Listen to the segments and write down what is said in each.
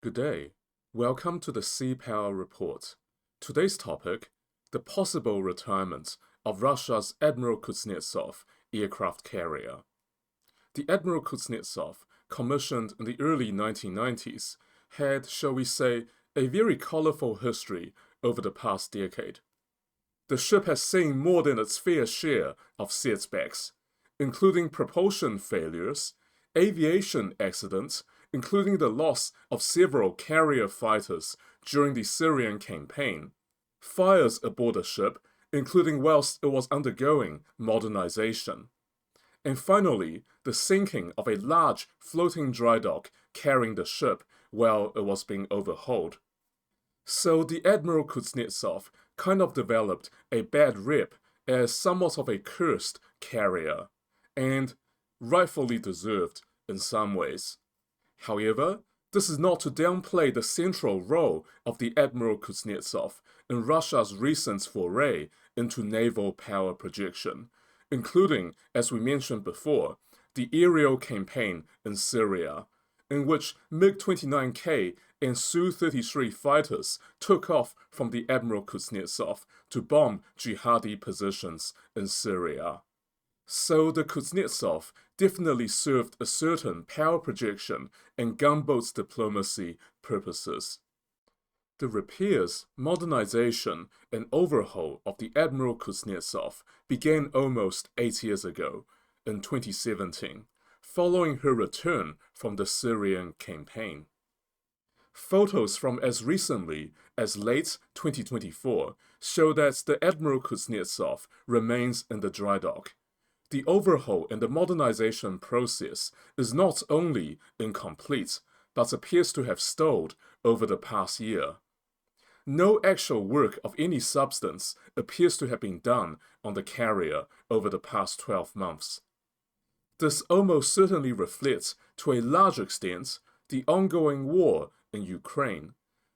Good day. Welcome to the Sea Power Report. Today's topic, the possible retirement of Russia's Admiral Kuznetsov aircraft carrier. The Admiral Kuznetsov, commissioned in the early 1990s, had, shall we say, a very colorful history over the past decade. The ship has seen more than its fair share of setbacks, including propulsion failures, aviation accidents, including the loss of several carrier fighters during the Syrian campaign, fires aboard the ship, including whilst it was undergoing modernization, and finally, the sinking of a large floating dry dock carrying the ship while it was being overhauled. So the Admiral Kuznetsov kind of developed a bad rep as somewhat of a cursed carrier, and rightfully deserved in some ways. However, this is not to downplay the central role of the Admiral Kuznetsov in Russia's recent foray into naval power projection, including, as we mentioned before, the aerial campaign in Syria, in which MiG-29K and Su-33 fighters took off from the Admiral Kuznetsov to bomb jihadi positions in Syria. So the Kuznetsov definitely served a certain power projection and gunboats diplomacy purposes. The repairs, modernization, and overhaul of the Admiral Kuznetsov began almost 8 years ago, in 2017, following her return from the Syrian campaign. Photos from as recently as late 2024 show that the Admiral Kuznetsov remains in the dry dock. The overhaul and the modernization process is not only incomplete, but appears to have stalled over the past year. No actual work of any substance appears to have been done on the carrier over the past 12 months. This almost certainly reflects, to a large extent, the ongoing war in Ukraine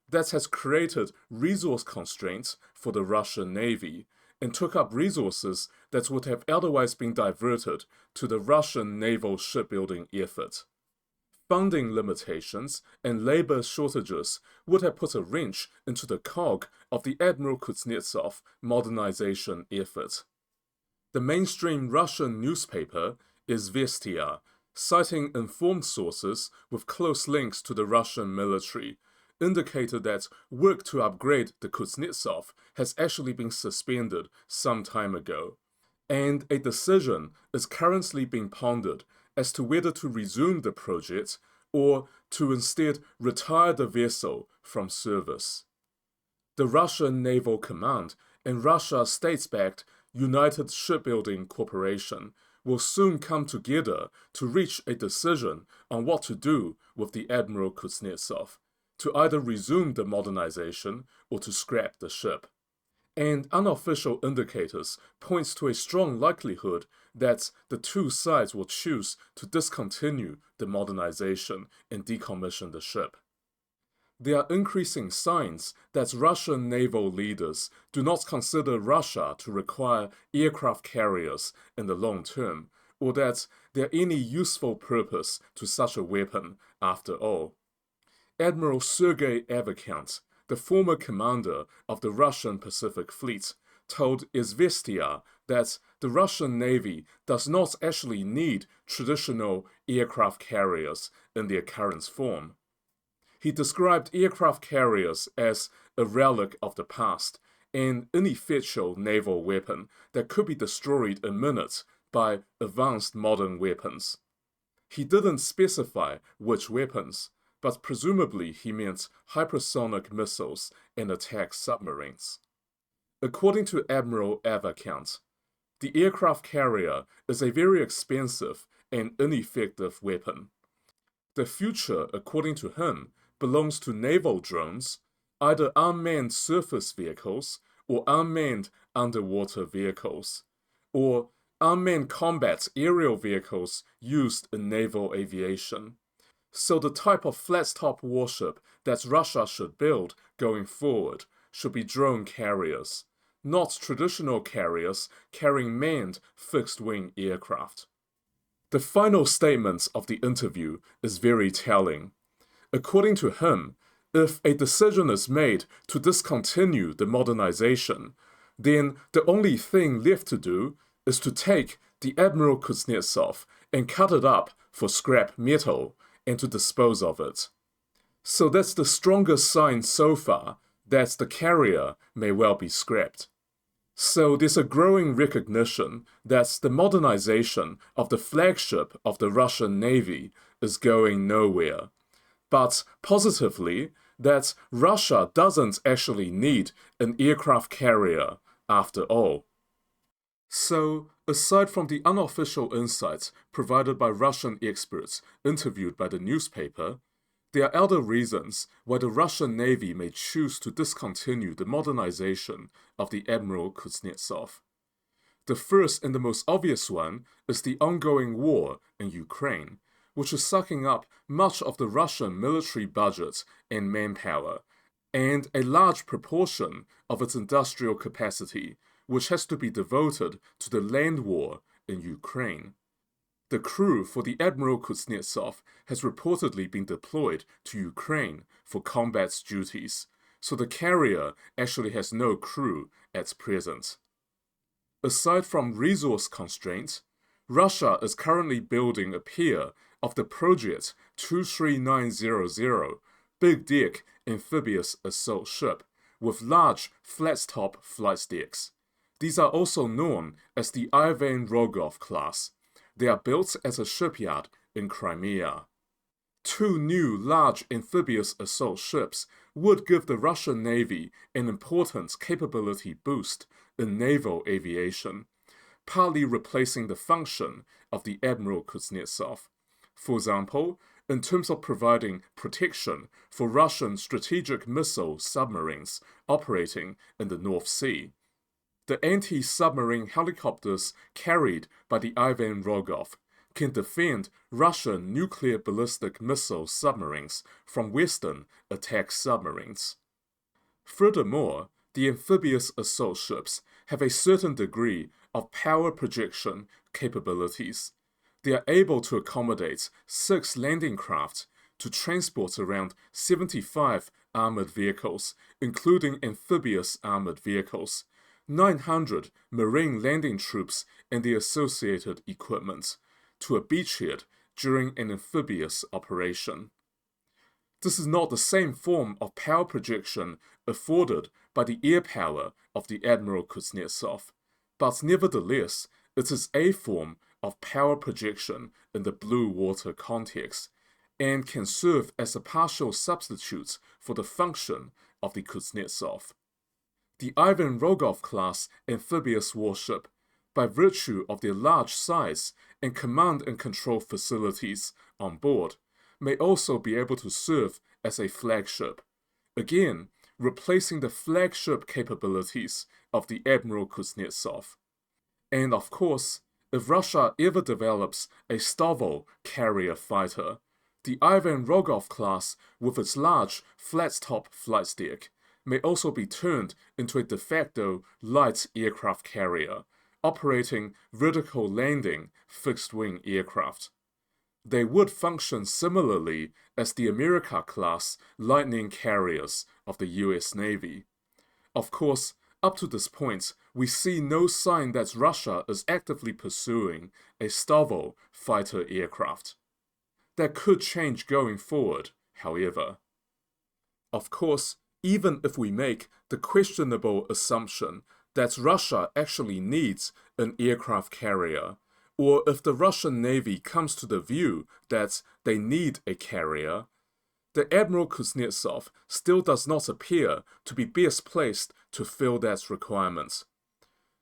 that has created resource constraints for the Russian Navy and took up resources that would have otherwise been diverted to the Russian naval shipbuilding effort. Funding limitations and labor shortages would have put a wrench into the cog of the Admiral Kuznetsov modernization effort. The mainstream Russian newspaper Izvestia, citing informed sources with close links to the Russian military, indicated that work to upgrade the Kuznetsov has actually been suspended some time ago, and a decision is currently being pondered as to whether to resume the project or to instead retire the vessel from service. The Russian Naval Command and Russia's state-backed United Shipbuilding Corporation will soon come together to reach a decision on what to do with the Admiral Kuznetsov, to either resume the modernization or to scrap the ship. And unofficial indicators points to a strong likelihood that the two sides will choose to discontinue the modernization and decommission the ship. There are increasing signs that Russian naval leaders do not consider Russia to require aircraft carriers in the long term, or that there are any useful purpose to such a weapon after all. Admiral Sergei Avakant, the former commander of the Russian Pacific Fleet, told Izvestia that the Russian Navy does not actually need traditional aircraft carriers in their current form. He described aircraft carriers as a relic of the past, an ineffectual naval weapon that could be destroyed in minutes by advanced modern weapons. He didn't specify which weapons, but presumably he meant hypersonic missiles and attack submarines. According to Admiral Avakant, the aircraft carrier is a very expensive and ineffective weapon. The future, according to him, belongs to naval drones, either unmanned surface vehicles or unmanned underwater vehicles, or unmanned combat aerial vehicles used in naval aviation. So the type of flat-top warship that Russia should build going forward should be drone carriers, not traditional carriers carrying manned fixed-wing aircraft. The final statement of the interview is very telling. According to him, if a decision is made to discontinue the modernization, then the only thing left to do is to take the Admiral Kuznetsov and cut it up for scrap metal and to dispose of it. So that's the strongest sign so far that the carrier may well be scrapped. So there's a growing recognition that the modernization of the flagship of the Russian Navy is going nowhere. But positively, that Russia doesn't actually need an aircraft carrier after all. So, aside from the unofficial insights provided by Russian experts interviewed by the newspaper, there are other reasons why the Russian Navy may choose to discontinue the modernization of the Admiral Kuznetsov. The first and the most obvious one is the ongoing war in Ukraine, which is sucking up much of the Russian military budget and manpower, and a large proportion of its industrial capacity, which has to be devoted to the land war in Ukraine. The crew for the Admiral Kuznetsov has reportedly been deployed to Ukraine for combat duties, so the carrier actually has no crew at present. Aside from resource constraints, Russia is currently building a pier of the Project 23900 big deck amphibious assault ship with large flat-top flight decks. These are also known as the Ivan Rogov class. They are built at a shipyard in Crimea. 2 new large amphibious assault ships would give the Russian Navy an important capability boost in naval aviation, partly replacing the function of the Admiral Kuznetsov. For example, in terms of providing protection for Russian strategic missile submarines operating in the North Sea. The anti-submarine helicopters carried by the Ivan Rogov can defend Russian nuclear ballistic missile submarines from Western attack submarines. Furthermore, the amphibious assault ships have a certain degree of power projection capabilities. They are able to accommodate 6 landing craft to transport around 75 armored vehicles, including amphibious armored vehicles, 900 marine landing troops and the associated equipment, to a beachhead during an amphibious operation. This is not the same form of power projection afforded by the air power of the Admiral Kuznetsov, but nevertheless, it is a form of power projection in the blue water context, and can serve as a partial substitute for the function of the Kuznetsov. The Ivan Rogov class amphibious warship, by virtue of their large size and command and control facilities on board, may also be able to serve as a flagship, again replacing the flagship capabilities of the Admiral Kuznetsov. And of course, if Russia ever develops a Naval carrier fighter, the Ivan Rogov class with its large flat-top flight deck may also be turned into a de facto light aircraft carrier, operating vertical landing fixed-wing aircraft. They would function similarly as the America-class Lightning carriers of the US Navy. Of course, up to this point, we see no sign that Russia is actively pursuing a Naval fighter aircraft. That could change going forward, however. Of course, even if we make the questionable assumption that Russia actually needs an aircraft carrier, or if the Russian Navy comes to the view that they need a carrier, the Admiral Kuznetsov still does not appear to be best placed to fill that requirement.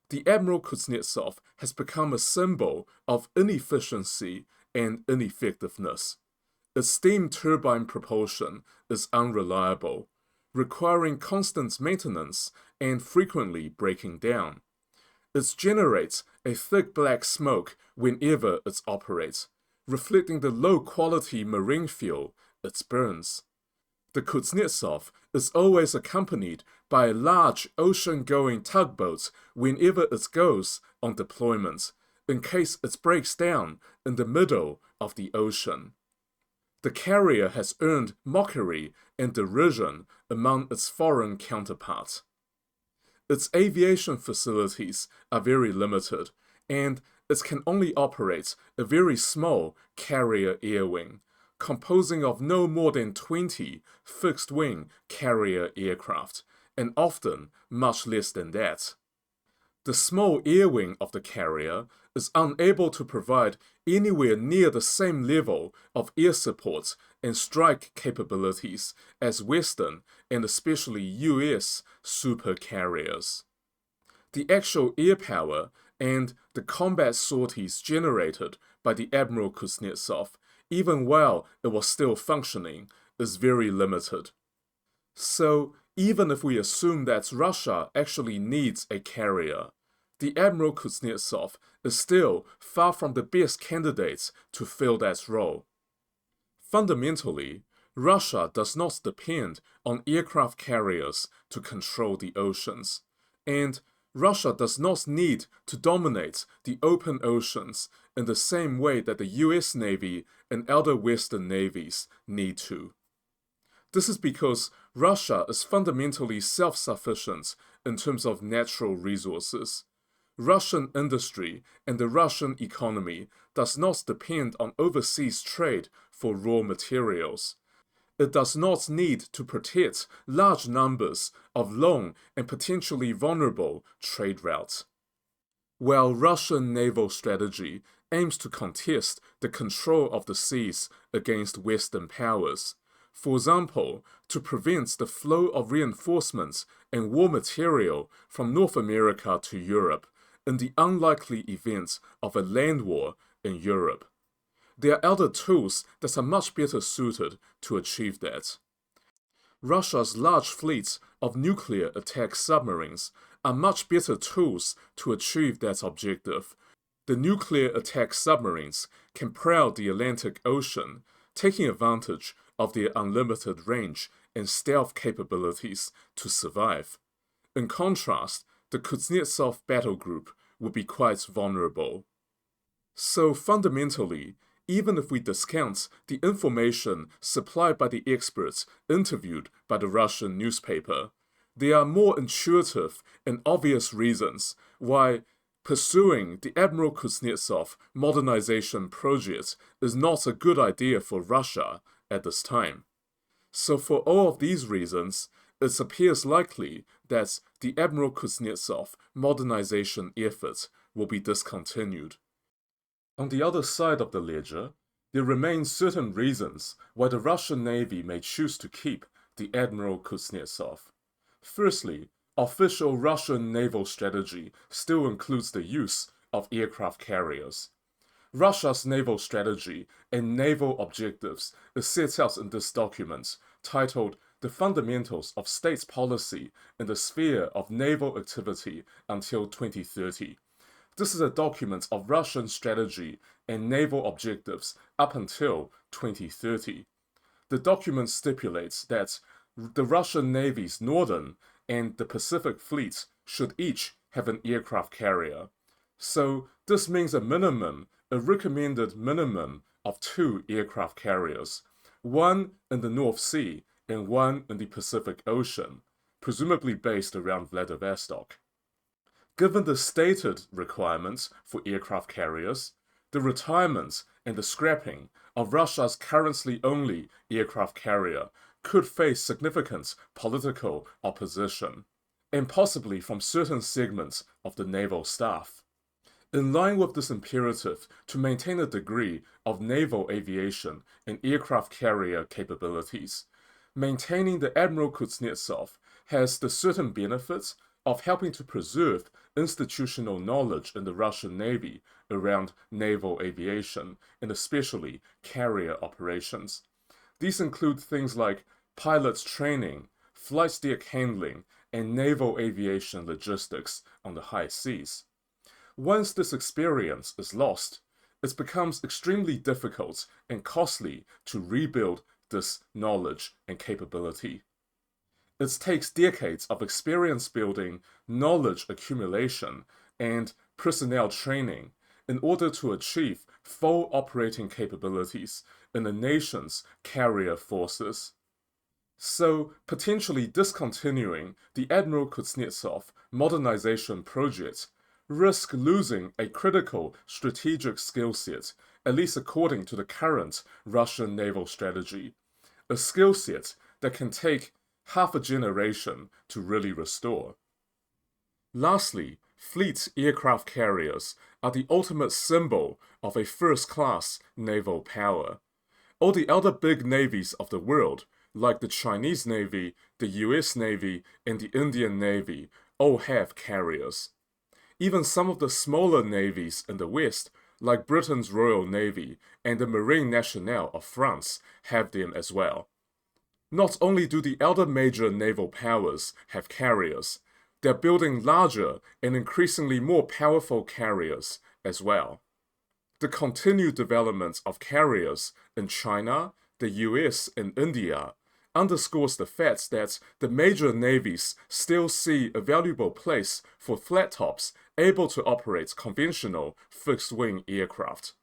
The Admiral Kuznetsov has become a symbol of inefficiency and ineffectiveness. Its steam turbine propulsion is unreliable, requiring constant maintenance and frequently breaking down. It generates a thick black smoke whenever it operates, reflecting the low-quality marine fuel it burns. The Kuznetsov is always accompanied by a large ocean-going tugboat whenever it goes on deployment, in case it breaks down in the middle of the ocean. the carrier has earned mockery and derision among its foreign counterparts. Its aviation facilities are very limited, and it can only operate a very small carrier air wing, composing of no more than 20 fixed-wing carrier aircraft, and often much less than that. The small air wing of the carrier is unable to provide anywhere near the same level of air support and strike capabilities as Western and especially US supercarriers. The actual air power and the combat sorties generated by the Admiral Kuznetsov, even while it was still functioning, is very limited. So, even if we assume that Russia actually needs a carrier, the Admiral Kuznetsov is still far from the best candidates to fill that role. Fundamentally, Russia does not depend on aircraft carriers to control the oceans, and Russia does not need to dominate the open oceans in the same way that the US Navy and other Western navies need to. This is because Russia is fundamentally self-sufficient in terms of natural resources. Russian industry and the Russian economy does not depend on overseas trade for raw materials. It does not need to protect large numbers of long and potentially vulnerable trade routes. While Russian naval strategy aims to contest the control of the seas against Western powers, for example, to prevent the flow of reinforcements and war material from North America to Europe in the unlikely event of a land war in Europe. There are other tools that are much better suited to achieve that. Russia's large fleets of nuclear attack submarines are much better tools to achieve that objective. The nuclear attack submarines can prowl the Atlantic Ocean, taking advantage of their unlimited range and stealth capabilities to survive. In contrast, the Kuznetsov battle group would be quite vulnerable. So fundamentally, even if we discount the information supplied by the experts interviewed by the Russian newspaper, there are more intuitive and obvious reasons why pursuing the Admiral Kuznetsov modernization project is not a good idea for Russia at this time. So for all of these reasons, it appears likely that the Admiral Kuznetsov modernization effort will be discontinued. On the other side of the ledger, there remain certain reasons why the Russian Navy may choose to keep the Admiral Kuznetsov. Firstly, official Russian naval strategy still includes the use of aircraft carriers. Russia's naval strategy and naval objectives is set out in this document titled The Fundamentals of State Policy in the Sphere of Naval Activity until 2030. This is a document of Russian strategy and naval objectives up until 2030. The document stipulates that the Russian Navy's Northern and the Pacific fleets should each have an aircraft carrier. So this means a recommended minimum of 2 aircraft carriers, one in the North Sea and one in the Pacific Ocean, presumably based around Vladivostok. Given the stated requirements for aircraft carriers, the retirement and the scrapping of Russia's currently only aircraft carrier could face significant political opposition, and possibly from certain segments of the naval staff. In line with this imperative to maintain a degree of naval aviation and aircraft carrier capabilities, maintaining the Admiral Kuznetsov has the certain benefits of helping to preserve institutional knowledge in the Russian Navy around naval aviation and especially carrier operations. These include things like pilot training, flight deck handling, and naval aviation logistics on the high seas. Once this experience is lost, it becomes extremely difficult and costly to rebuild this knowledge and capability. It takes decades of experience building, knowledge accumulation, and personnel training in order to achieve full operating capabilities in the nation's carrier forces. So, potentially discontinuing the Admiral Kuznetsov modernization project risk losing a critical strategic skill set, at least according to the current Russian naval strategy, a skill set that can take half a generation to really restore. Lastly, fleet aircraft carriers are the ultimate symbol of a first-class naval power. All the other big navies of the world, like the Chinese Navy, the US Navy, and the Indian Navy, all have carriers. Even some of the smaller navies in the West, like Britain's Royal Navy and the Marine Nationale of France, have them as well. Not only do the other major naval powers have carriers, they're building larger and increasingly more powerful carriers as well. The continued development of carriers in China, the US, and India underscores the fact that the major navies still see a valuable place for flat tops able to operate conventional fixed-wing aircraft.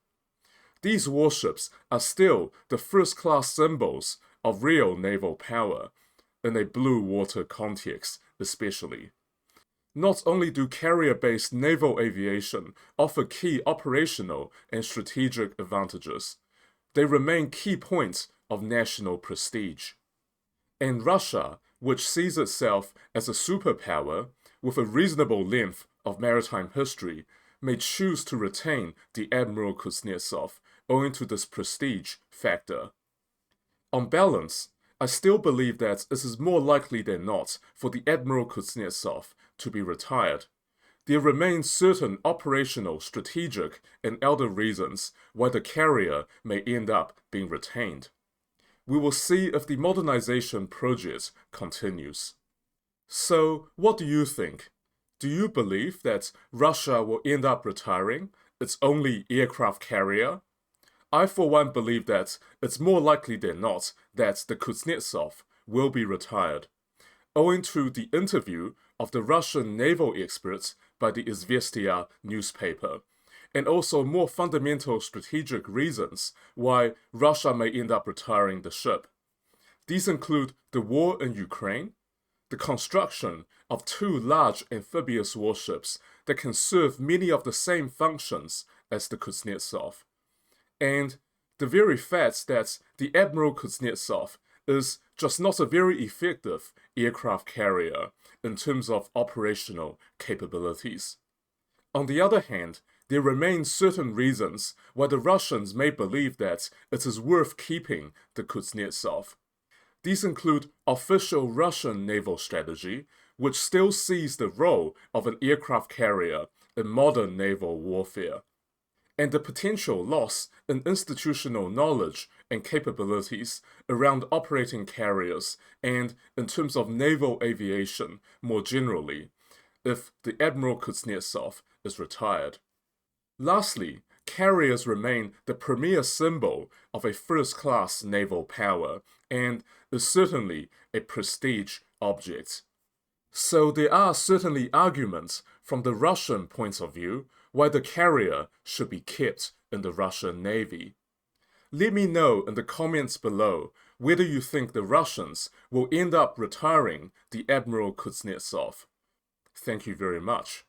These warships are still the first-class symbols of real naval power, in a blue water context especially. Not only do carrier-based naval aviation offer key operational and strategic advantages, they remain key points of national prestige. And Russia, which sees itself as a superpower with a reasonable length of maritime history, may choose to retain the Admiral Kuznetsov owing to this prestige factor. On balance, I still believe that it is more likely than not for the Admiral Kuznetsov to be retired. There remain certain operational, strategic, and other reasons why the carrier may end up being retained. We will see if the modernization project continues. So, what do you think? Do you believe that Russia will end up retiring its only aircraft carrier? I for one believe that it's more likely than not that the Kuznetsov will be retired, owing to the interview of the Russian naval experts by the Izvestia newspaper, and also more fundamental strategic reasons why Russia may end up retiring the ship. These include the war in Ukraine, the construction of two large amphibious warships that can serve many of the same functions as the Kuznetsov, and the very fact that the Admiral Kuznetsov is just not a very effective aircraft carrier in terms of operational capabilities. On the other hand, there remain certain reasons why the Russians may believe that it is worth keeping the Kuznetsov. These include official Russian naval strategy, which still sees the role of an aircraft carrier in modern naval warfare, and the potential loss in institutional knowledge and capabilities around operating carriers and in terms of naval aviation more generally, if the Admiral Kuznetsov is retired. Lastly, carriers remain the premier symbol of a first-class naval power and is certainly a prestige object. So there are certainly arguments from the Russian point of view why the carrier should be kept in the Russian Navy. Let me know in the comments below whether you think the Russians will end up retiring the Admiral Kuznetsov. Thank you very much.